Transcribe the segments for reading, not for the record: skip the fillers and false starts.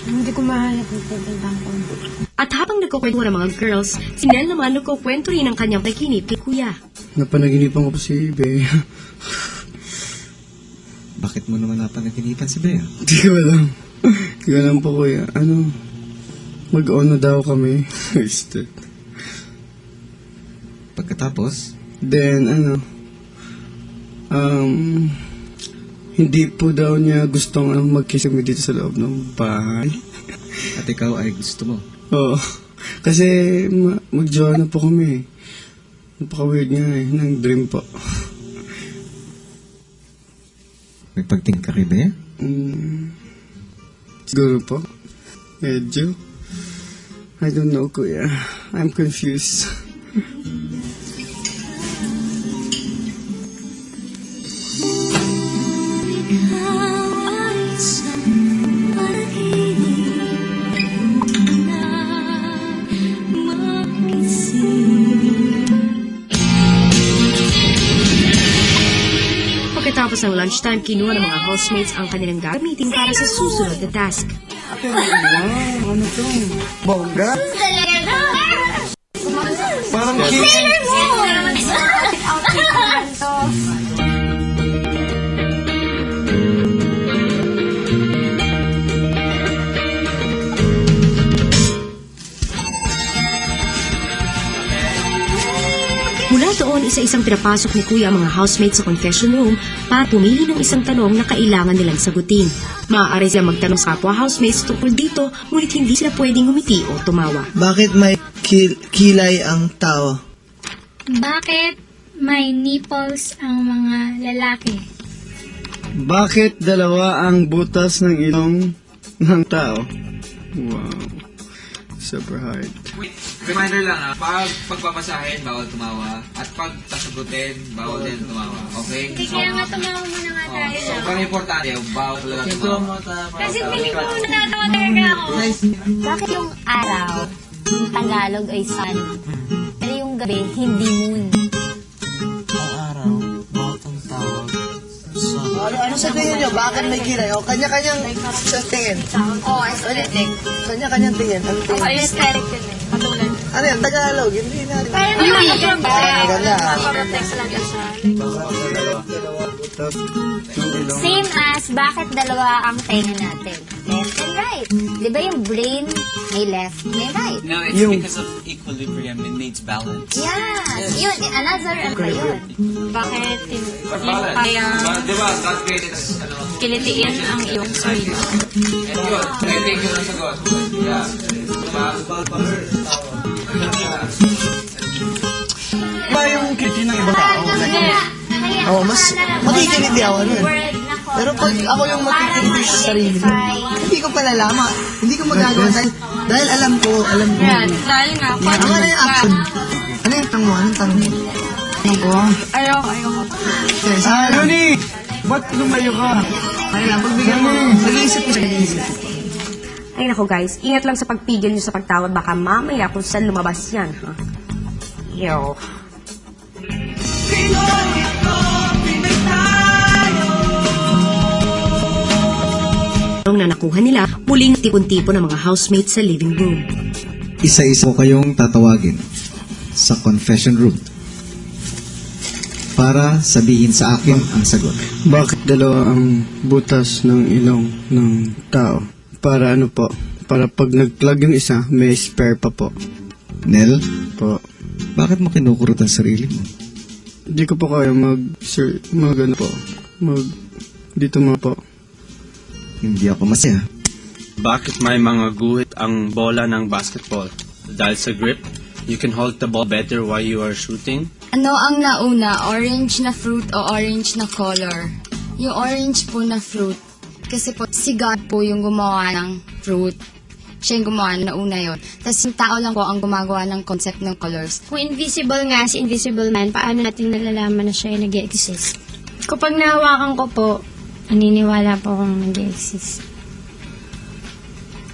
Hindi ko mahanap yung pupuntahan ko. At habang nagkukwento ng mga girls, si Nel naman nagkukwento rin ng kanyang pagkinip kay Kuya. Napanaginipan ko pa si Bea. Bakit mo naman napanaginipan si Bea? Hindi ko alam. Hindi ko alam po, Kuya. Mag-on na daw kami. Wasted. Pagkatapos, Then, hindi po daw niya gustong mag-kiss kami dito sa loob ng bahay. at ikaw ay gusto mo. Oo. Kasi mag-jowa na po kami. Napaka-weird nga ng dream po. May pagtingin ka kay Bea? Siguro po. Medyo. I don't know, Kuya. I'm confused. Pagkatapos ng lunchtime, kinuha ng mga housemates ang kanilang gagamitin para sa susunod na task. Wow, ano to? Bongga? Parang Mula doon, isa-isang pinapasok ni Kuya ang mga housemates sa confession room para pumili ng isang tanong na kailangan nilang sagutin. Maaari silang magtanong sa kapwa housemates tungkol dito, ngunit hindi sila pwedeng ngumiti o tumawa. Bakit may kilay ang tao? Bakit may nipples ang mga lalaki? Bakit dalawa ang butas ng ilong ng tao? Wow. Super hard. Reminder lang pag pagpapasahin, bawal tumawa. At pag tasagutin, bawal din tumawa. Okay? Hindi kaya nga tumawa muna nga tayo. Sobrang importante, bawal talaga tumawa. Kasi piling ko natawa talaga ako. Bakit yung araw, yung Tagalog ay sun, pero yung gabi, hindi moon? Ano sa tingin nyo? Bakit may kilay? O, kanya-kanyang sa tingin. Oo, aesthetic. Kanya-kanyang tingin. Ano tingin? Aesthetic yun eh. Katulad. Ano yan? Tagalog. Hindi na. Parang yung maganda. Maganda. Papaprotect talaga siya. Butas ng ilong. Same as, bakit dalawa ang tenga natin? Left and right. Di ba yung brain may left, may right? No, it's because of equilibrium. It needs balance. Yeah. Yun, another ano ba yun? Bakit Balance. kaya Di ba, God created us, kilitiin ang iyong sarili? and yun, I think yun ang sagot. Yeah. Diba? Ba yung kilay ng ibang tao? Kaya, Oo, mas makikiliti ako nun. Pero pag ako yung makikiliti sa sarili ko, hindi ko palalaman. Hindi ko magagawa dahil alam ko. Yan, dahil nga, Ano na yung action? Ano yung tanong mo? Anong tanong mo? Tanong ko? ayoko. Nani! Ba't lumayo ka? Ano lang, pagbigyan mo. Nag-iisip ko siya. Ay nako guys, ingat lang sa pagpigil nyo sa pagtawad, baka mamaya kung saan lumabas yan, ha? Yo. Na nakuha nila, muling tipon-tipo ng mga housemates sa living room. Isa-isa ko kayong tatawagin sa confession room para sabihin sa akin ang sagot. Bakit dalawa ang butas ng ilong ng tao? Para ano po? Para pag nag-plug yung isa, may spare pa po. Nel, Po. bakit mo kinukurot ang sarili mo? Hindi ko po kaya dito mga po. Hindi ako masaya. Bakit may mga guhit ang bola ng basketball? Dahil sa grip, you can hold the ball better while you are shooting. Ano ang nauna, orange na fruit o orange na color? Yung orange po na fruit. Kasi po, si God po yung gumawa ng fruit. Siya yung gumawa na una yun. Tapos yung tao lang po ang gumagawa ng concept ng colors. Kung invisible nga si Invisible Man, paano natin nalalaman na siya ay nag-exist? Kapag nahawakan ko po, naniniwala po akong nag-exist.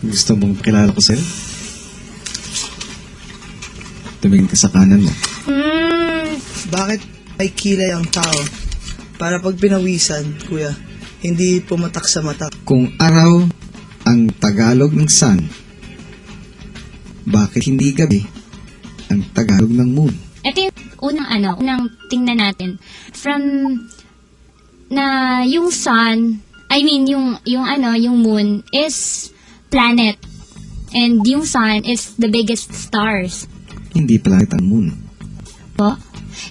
Gusto mong pakilala ko sa'yo? Tumingin ka sa kanan mo. Bakit may kilay ang tao? Para pag pinawisan, kuya, hindi pumatak sa mata. Kung araw ang Tagalog ng sun? Bakit hindi gabi ang Tagalog ng moon? Ito yung unang tingnan natin. From, na yung sun, yung moon is planet. And yung sun is the biggest stars. Hindi planet ang moon. Po?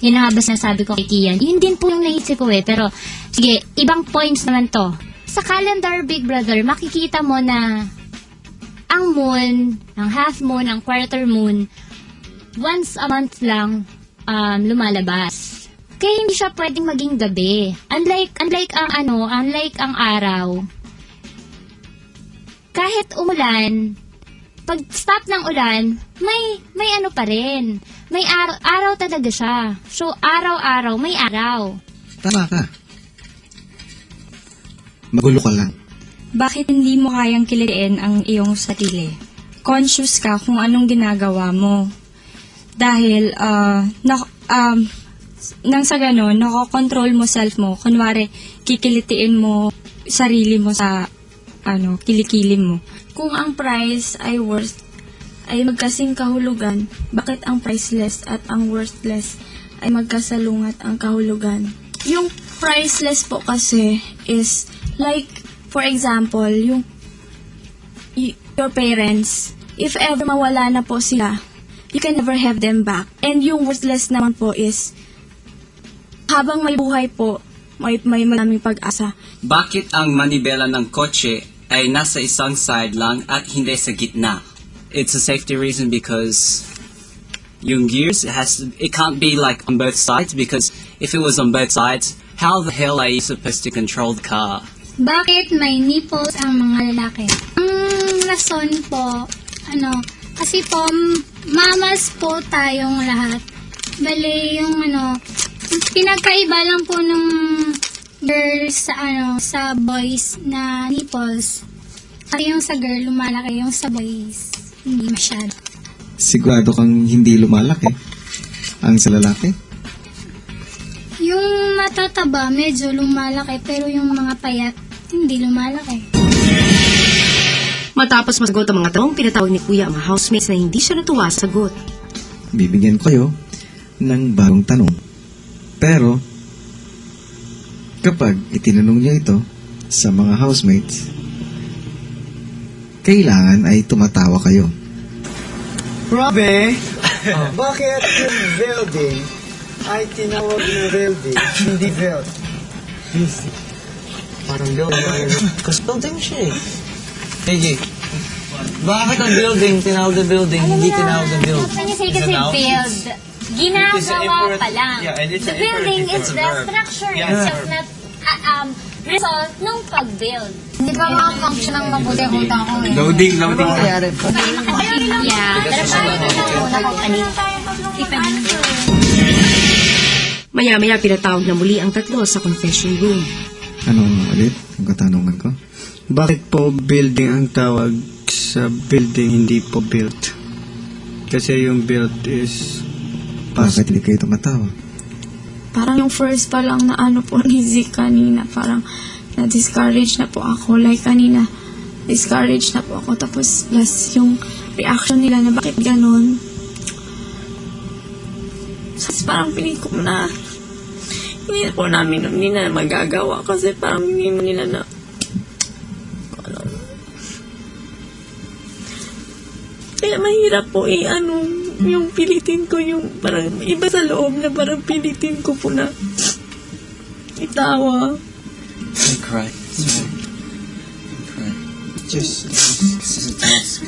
Yun ang habas na sabi ko kay Kian. Yun din po yung naisip ko eh. Pero, sige, ibang points naman to. Sa calendar, Big Brother, makikita mo na ang moon, ang half moon, ang quarter moon, once a month lang lumalabas. Kaya hindi siya pwedeng maging gabi. Unlike ang araw. Kahit umulan, pag stop ng ulan, may ano pa rin. May araw talaga siya. So, araw-araw, may araw. Tama ka. Magulo ka lang. Bakit hindi mo kayang kilitiin ang iyong sarili? Conscious ka kung anong ginagawa mo. Dahil, nang sa ganon, nakokontrol mo self mo. Kunwari, kikilitiin mo sarili mo sa, kilikili mo. Kung ang price ay worth ay magkasing kahulugan, bakit ang priceless at ang worthless ay magkasalungat ang kahulugan? Yung priceless po kasi is like, for example, your parents, if ever mawala na po sila, you can never have them back. And yung worthless naman po is, habang may buhay po, may maraming pag-asa. Bakit ang manibela ng kotse ay nasa isang side lang at hindi sa gitna? It's a safety reason because yung gears, it can't be like on both sides, because if it was on both sides, how the hell are you supposed to control the car? Bakit may nipples ang mga lalaki? Ang rason po, kasi po, mamas po tayong lahat. Bali, yung pinagkaiba lang po ng girls sa boys na nipples. Kasi yung sa girl, lumalaki, yung sa boys, hindi masyado. Sigurado kang hindi lumalaki ang sa lalaki? Yung matataba, medyo lumalaki, pero yung mga payat, hindi lumalaki. Matapos masagot ang mga tanong, pinatawag ni Kuya ang mga housemates na hindi siya natuwa sa sagot. Bibigyan ko kayo ng bagong tanong. Pero, kapag itinanong niyo ito sa mga housemates, kailangan ay tumatawa kayo. Robe, bakit yung building ay tinawag na building, hindi build? Parang building. Kasi building siya eh. Hey, bakit ang building tinawag na building, hindi tinawag na build? When you say kasi build, ginagawa pa lang. The building is the structure itself, not result nung pag-build. Hindi ba makafunction ng mabuti ang utak ko eh? Loading. Kayari po. Yeah, pero tayo na muna kung kanina. Maya-maya pinatawag na muli ang tatlo sa confession room. Ano ulit ang katanungan ko? Bakit po building ang tawag sa building, hindi po built? Kasi yung built is Bakit hindi kayo tumatawa? Parang yung first pa lang na po ni Zeke kanina, parang na-discourage na po ako. Like kanina, discouraged na po ako. Tapos last yung reaction nila na bakit ganon. Tapos parang piling ko na hindi na po namin hindi na magagawa kasi parang hindi mo nila na kaya mahirap po yung pilitin ko yung parang iba sa loob na parang pilitin ko po na itawa. I cry. Sorry. I cry. Just, This is a task.